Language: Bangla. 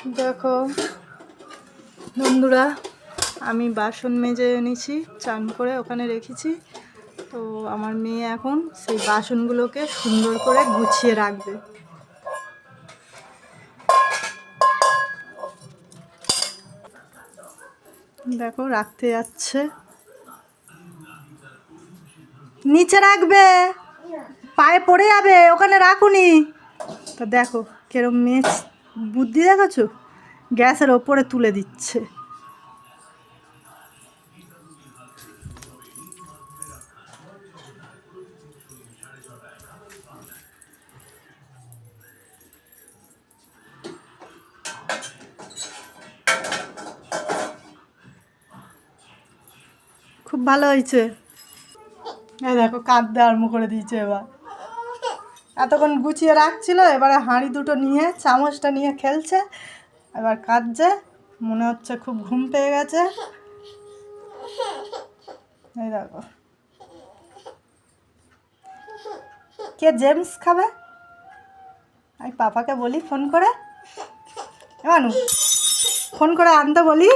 দেখো বন্ধুরা, আমি বাসন মেজে এনেছি, চান করে ওখানে রেখেছি। তো আমার মেয়ে এখন সেই বাসনগুলোকে সুন্দর করে গুছিয়ে রাখবে। দেখো রাখতে যাচ্ছে, নিচে রাখবে, পায়ে পড়ে যাবে, ওখানে রাখুনি। তো দেখো কেরম মেয়ে বুদ্ধি দেখাচ্ছ, গ্যাসের ওপরে তুলে দিচ্ছে। খুব ভালো হয়েছে। এই দেখো কাঁদতে আরম্ভ করে দিয়েছে। এবার এতক্ষণ গুছিয়ে রাখছিল, এবারে হাঁড়ি দুটো নিয়ে চামচটা নিয়ে খেলছে, এবার কাঁদছে, মনে হচ্ছে খুব ঘুম পেয়ে গেছে। এই দেখো, কে জেমস খাবে? আমি পাপাকে বলি ফোন করে, মানু ফোন করে আনতে বলি।